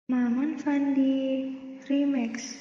Maman Fandi Remix.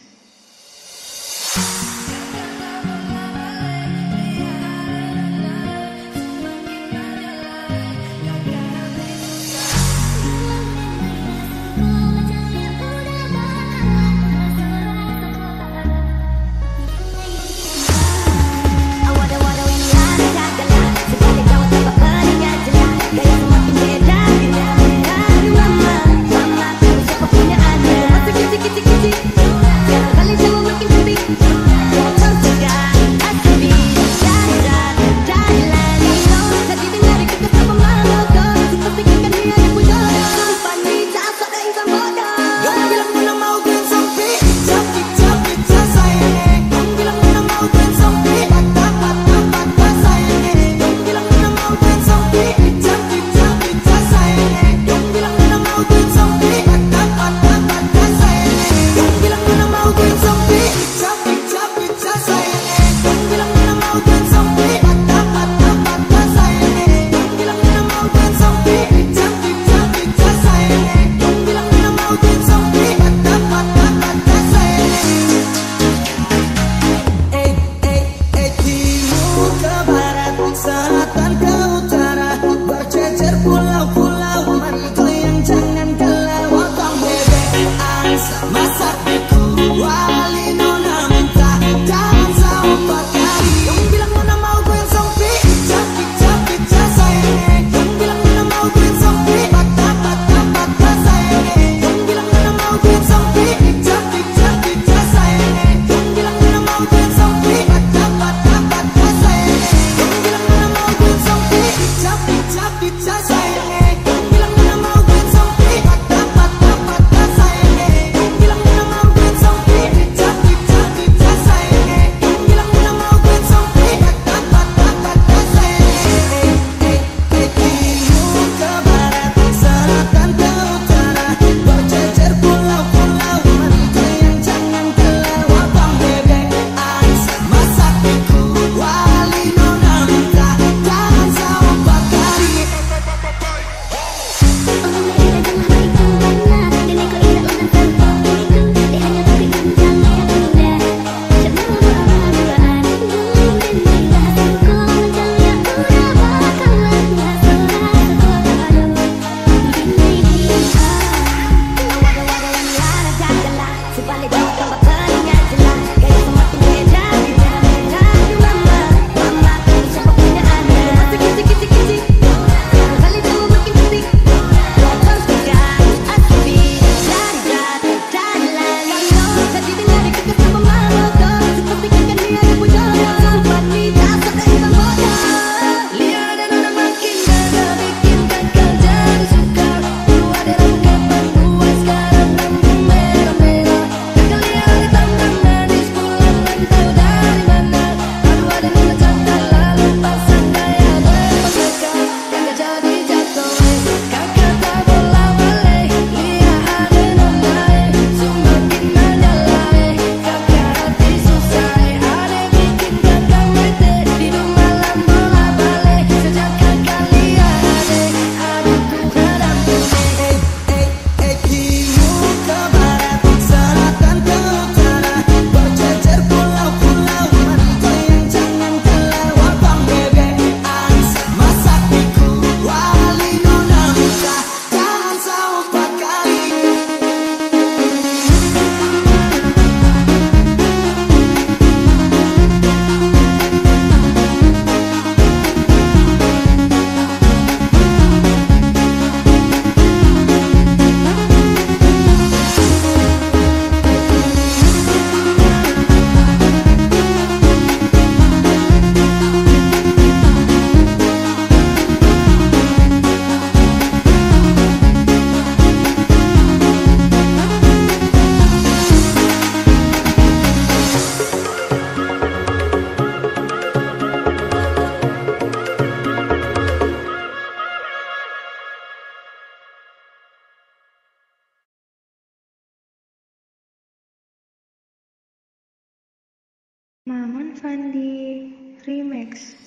Maman Fandi Remix.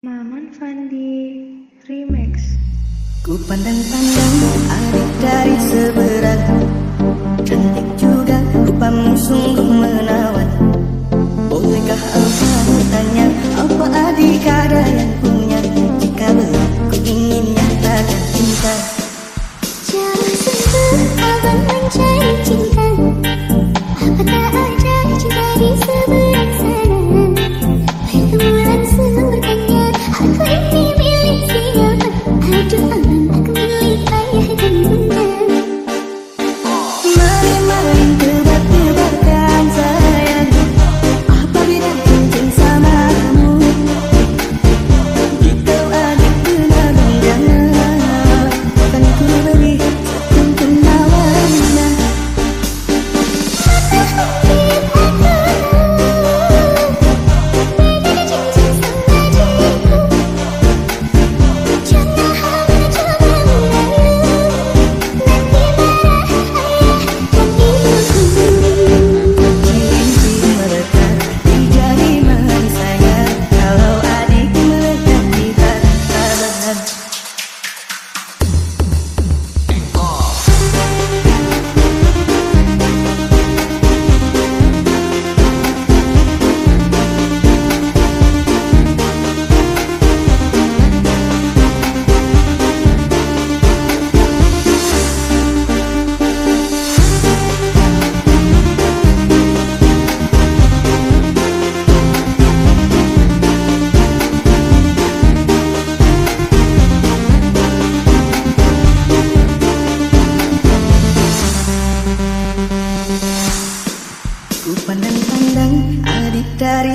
Maman Fandi Remix. Ku pandang-pandang adik dari seberang, cantik juga rupamu sungguh menawan. Bolehkah aku tanya, apa adik ada yang punya? Jika benar ku ingin nyatakan cinta. Jauh sungguh abang mencari cinta, apa tak ada cinta di seberang sana? Kamu langsung bertanya, aku ini milik siapa? Aduh abang, aku milik ayah dan bunda. Mari-mari tebak-tebakan sayang.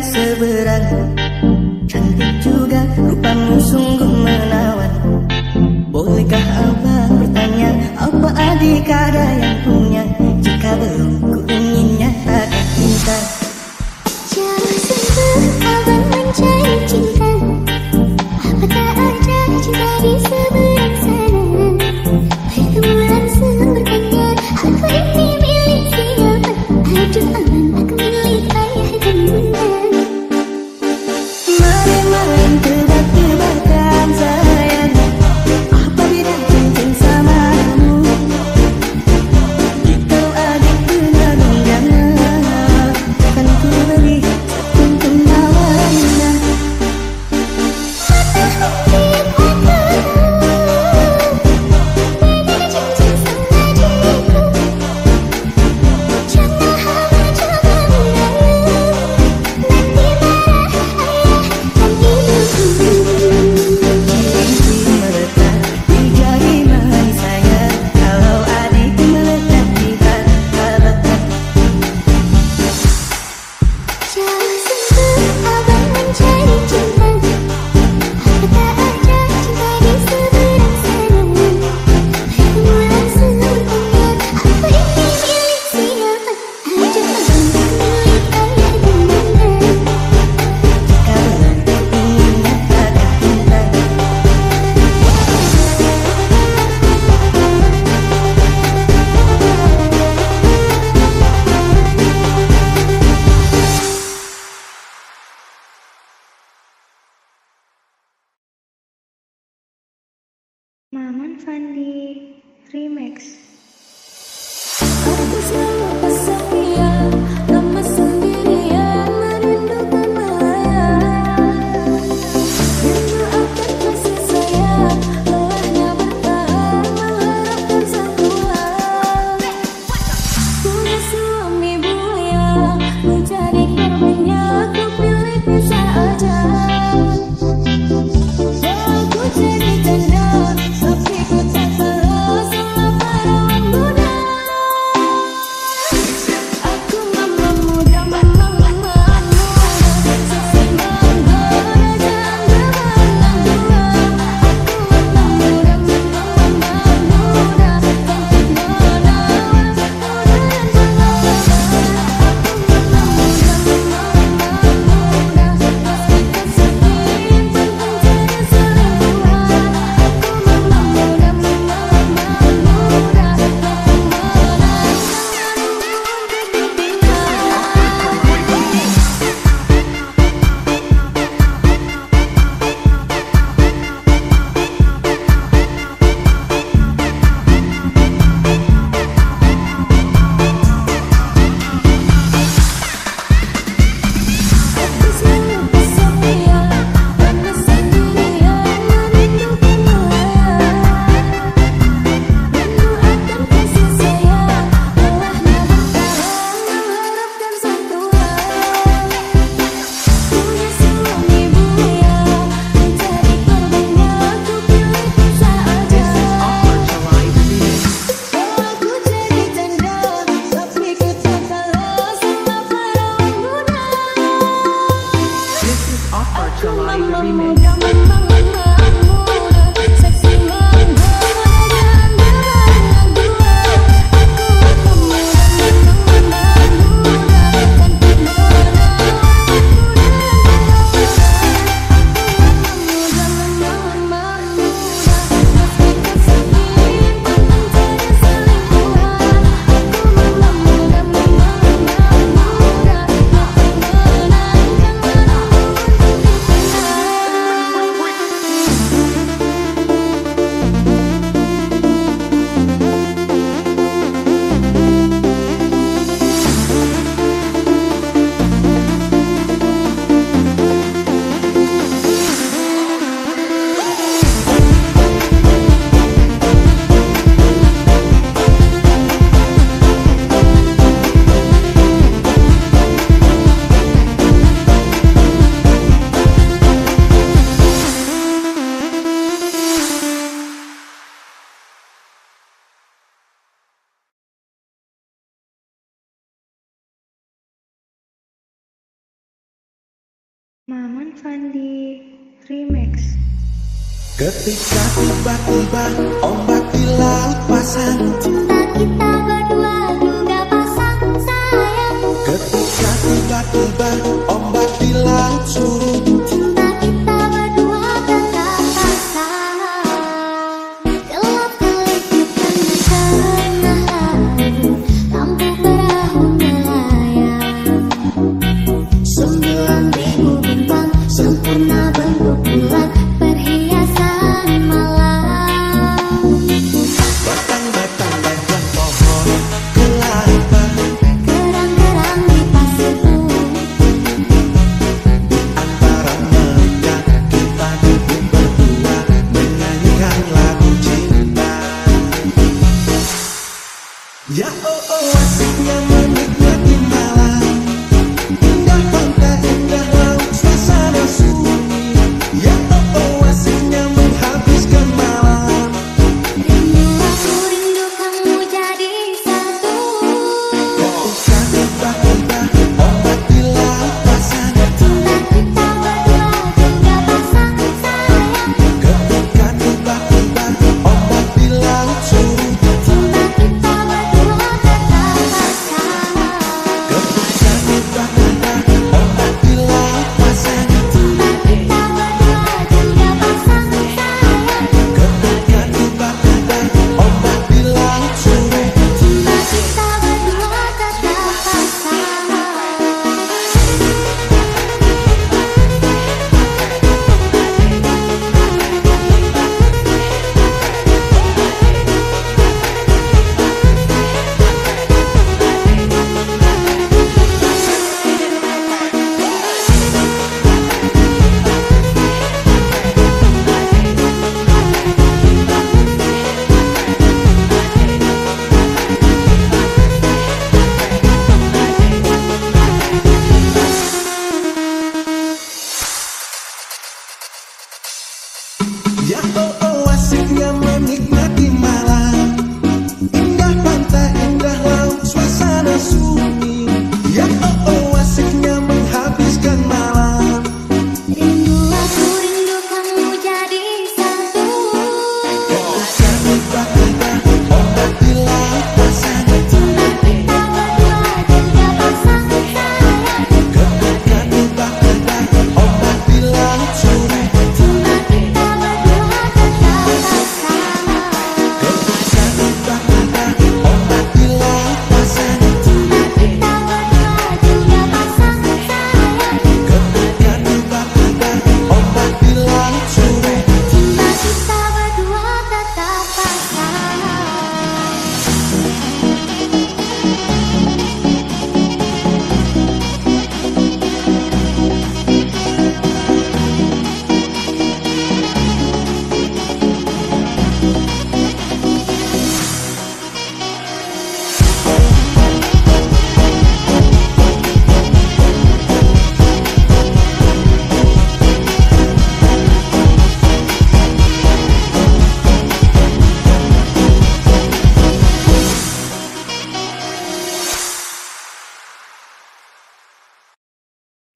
dari seberang. Cantik juga rupamu sungguh menawan. Bolehkah abang bertanya, apa adik ada yang punya? Jika belum, ku ingin nyatakan cinta. Jauh sungguh abang mencari cinta. Apa tak ada cinta di seberang sana? Pertemuan sungguh bertanya, aku ini milik siapa? Aduh aman, aku milik ayah dan bunda. Main-main tebak-tebakan sayang, apa beda cincin samamu? Jika adik benar undangan, akan ku beri sekuntum mawarna. Matahari aku, beda cincin sama diriku. Jangan hawa coba mengalah, nanti marah ayah dan ibuku. Cincin melekat di jari manis sayang, kalau adik melekat di hati. Jauh sungguh abang mencari cinta. Apa tak ada cinta di seberang sana? Pertemuan sungguh bertanya, aku ini milik siapa? Aduh abang, aku milik ayah dan bunda. Jika belum, ku ingin nyatakan cinta. Maman Fandi Remix. Aku selalu kesepian, lama sendirian, merindukan melayang. Memaafkan kasih sayang, lelahnya bertahan, mengharapkan sentuhan. Punya suami buaya, menjadi korbannya, ku pilih pisah aja. Aku jadi janda, tapi ku tak kalah sama perawan muda. Aku mama muda, mama muda, seksi menggoda, janda malang dua. Aku mama muda, mama muda, cantik menawan, muda dan pengalaman. Aku mama muda, mama muda, pasti kesepian, pantang jadi selingkuhan. Aku mama muda, mama muda, pantang menang, aku selalu kesepian, lama sendirian, merindukan melayang. Memaafkan kasih sayang, lelahnya bertahan, mengharapkan sentuhan. Punya suami buaya, menjadi korbannya, ku pilih pisah aja. Aku jadi janda, tapi ku tak kalah sama perawan muda. Aku mama muda, mama muda, seksi menggoda, janda malang dua. Aku mama muda, cantik menawan, muda dan pengalaman. Aku mama muda, pasti kesepian, pantang jadi selingkuhan. Aku mama muda, pantang menang, jangan menang. Maman Fandi Remix. Ketika tiba-tiba ombak di laut pasang, Cinta kita berdua juga pasang sayang. ketika tiba-tiba ombak di laut surut, Cinta kita berdua tetap pasang. Gelap kelip di tengah laut, lampu perahu melayang. 9.000 bintang sempurna bentuk bulan, perhiasan malam. batang-batang gajah pohon kelapa, Kerang-kerang di pasir putih, antara mereka kita duduk berdua menyanyikan lagu cinta. Ya oh oh asiknya menikmati malam, indah pantai, indah laut, suasana sunyi. Ya oh oh asiknya menghabiskan malam. rindu aku rindu kamu jadi satu. Ketika tiba-tiba ombak di laut pasang, Cinta kita berdua juga pasang sayang. ketika tiba-tiba ombak di laut surut, Cinta kita berdua tetap pasang. ketika tiba-tiba ombak di laut pasang, Cinta kita berdua juga pasang sayang. ketika tiba-tiba ombak di laut surut. Cinta kita berdua tetap pasang. Ya oh oh asiknya menikmati malam, indah pantai, indah laut, suasana sunyi. Ya oh oh asiknya menghabiskan malam. Rindu aku rindu kamu jadi satu. Ketika tiba-tiba ombak di laut pasang, Cinta kita berdua juga pasang sayang. ketika tiba-tiba ombak di laut surut, Cinta kita berdua tetap pasang. ketika tiba-tiba ombak di laut pasang, Cinta kita berdua juga pasang sayang. ketika tiba-tiba ombak di laut surut. Cinta kita berdua tetap pasang.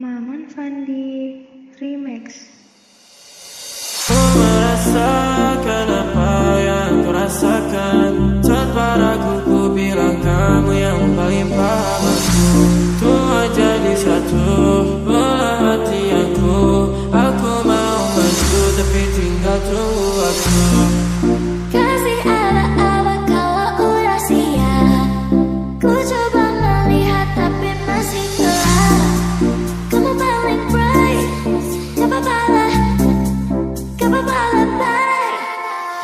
Maman Fandi Remix. Ku merasakan apa yang kau rasakan. Tanpa ragu ku bilang kamu yang paling paham aku. Tua jadi satu belah hati aku. Aku mau maju tapi tinggal tunggu aku. Kasih aba-aba kalau udah siap. Ku coba melihat tapi masih gelap. Kamu paling bright, gak apa-apa lah, gak apa-apa lah, bye.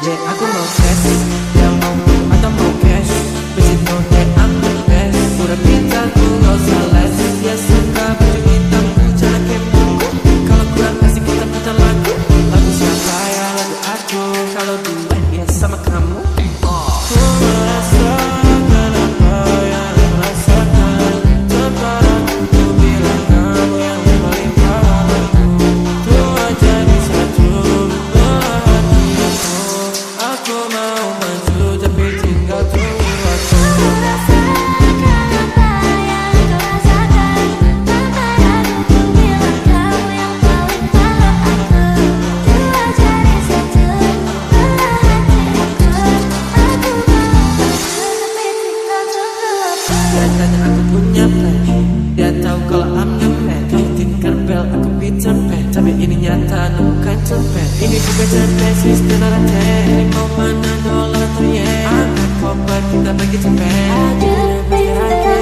Yeah, aku mau cash, dia mau atau mau cash. Bitch know that I'm the best. Udah pintar ku gak usah les. Dia suka baju hitam ku cara kepo. Kalau kurang kasih kita putar lagu. Lagu siapa ya lagu aku. Kalau nyata bukan cepet. Ini juga cepet sistem rantai. Ini mau mana dolar atau yen. Angkat koper kita bagi cepet. Ada lebih rantai.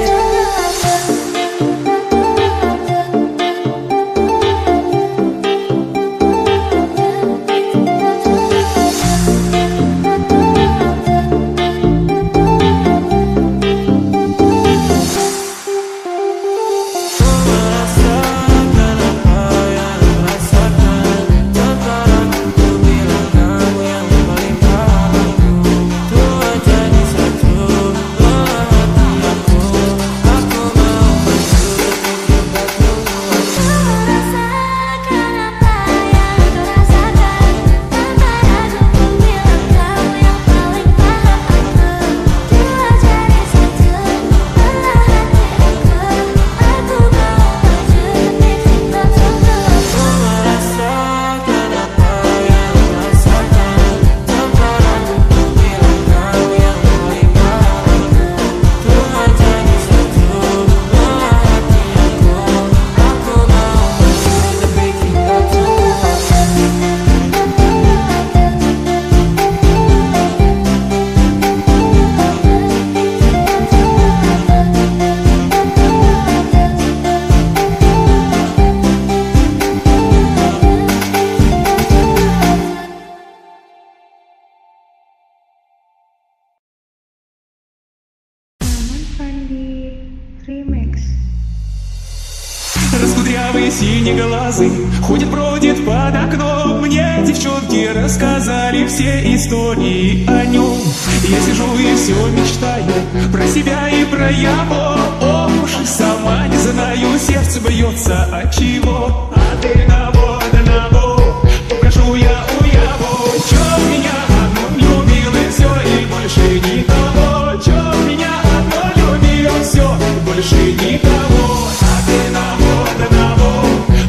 Раскудрявый синеглазый ходит-бродит под окном. Мне девчонки рассказали все истории о нем. Я сижу и все мечтаю про себя и про его. Ох уж сама не знаю, сердце бьется от чего. А ты на во, попрошу я у его. Чё меня одну любил и все, и больше никого. Чё меня одну любил все, и больше никого. А ты на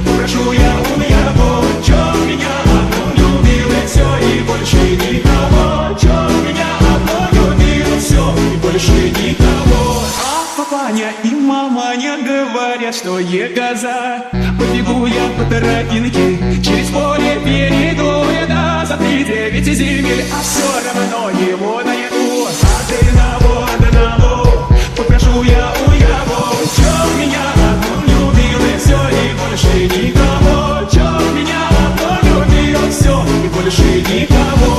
попрошу я у его. Чё меня одну любил и все, и больше никого. Чё меня одну любил все, и больше никого. А папаня и маманя говорят, что егоза. Побегу я по тропинке, через поле перейду я до за 39 земель, а все равно его найду. А ты на во, попрошу я у его. Чё меня одну любил и все, и больше никого. Чё меня одну любил все, и больше никого.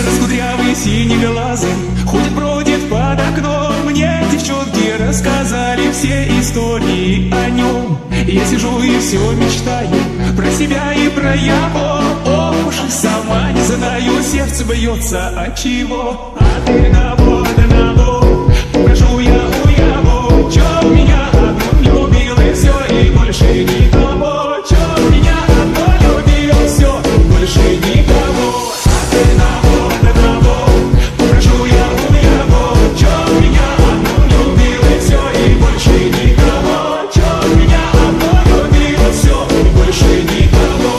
Раскудрявый синеглазый ходит-бродит под окном. Мне девчонки рассказали все истории о нем. Я сижу и все мечтаю про себя и про его. Ох уж сама не знаю, сердце бьется от чего. А ты на во, попрошу я у его. Чё меня одну любил и все, и больше никого. Чё меня одну любил все, и больше никого. А ты на во, попрошу я у его. Чё меня одну любил и все, и больше никого. Чё меня одну любил все, и больше никого.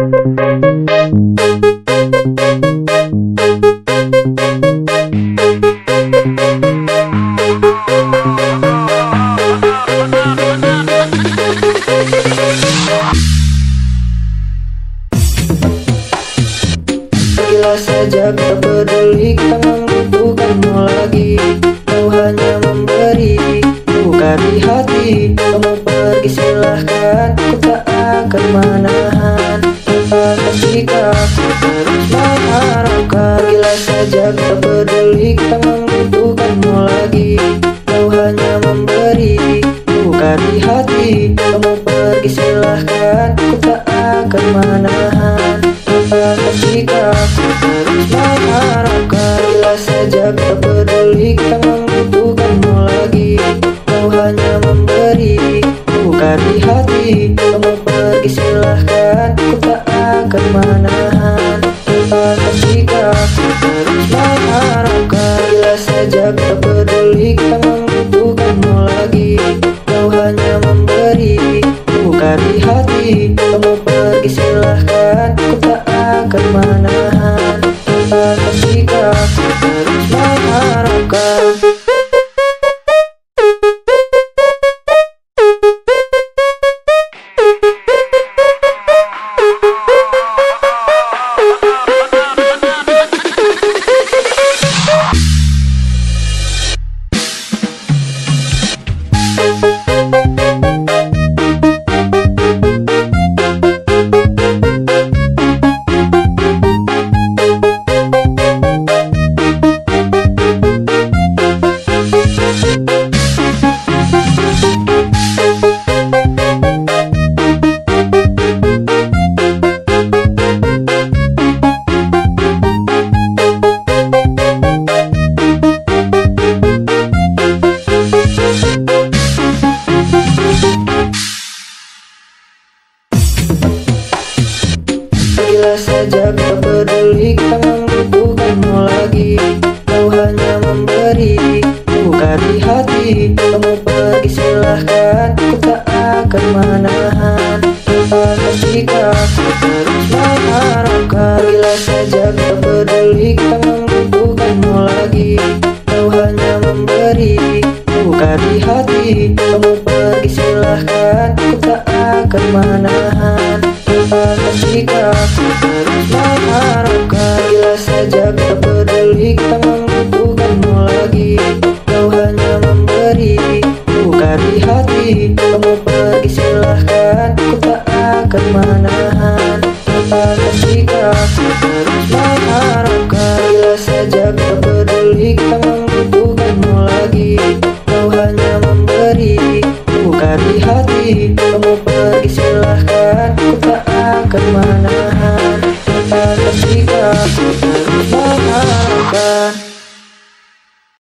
Bila saja tak peduli, tak membutuhkanmu lagi. Kau hanya memberi luka di hati. Kamu pergi silahkan, ku tak akan menahan. Tanpa tersikap, terus mengharapkan. Bila saja tak peduli, tak membutuhkanmu lagi. Kau hanya memberi luka di hati. Kamu pergi silahkan, ku tak akan menahan. Tanpa tersikap, terus mengharapkan. Bila saja tak peduli, tak membutuhkanmu lagi. Kau hanya memberi luka di hati. Kamu pergi silahkan, ku tak akan menahan. Tanpa tersikap, terus mengharapkan. Bila saja tak peduli, tak membutuhkanmu lagi. Kau hanya memberi luka di hati. Kamu pergi silahkan, ku tak akan menahan. Tanpa tersikap, terus mengharapkan. Bila saja tak peduli, tak membutuhkanmu lagi. Kau hanya memberi luka di hati. Kamu pergi silahkan, ku tak akan menahan. Tanpa tersikap, terus mengharapkan. Bila saja tak peduli, tak membutuhkanmu lagi. Kau hanya memberi luka di hati. Kamu pergi silahkan, ku tak akan menahan. Tanpa tersikap, terus mengharapkan. Bila saja tak peduli, tak membutuhkanmu lagi. Kau hanya memberi luka di hati. Kamu pergi silahkan, ku tak akan menahan.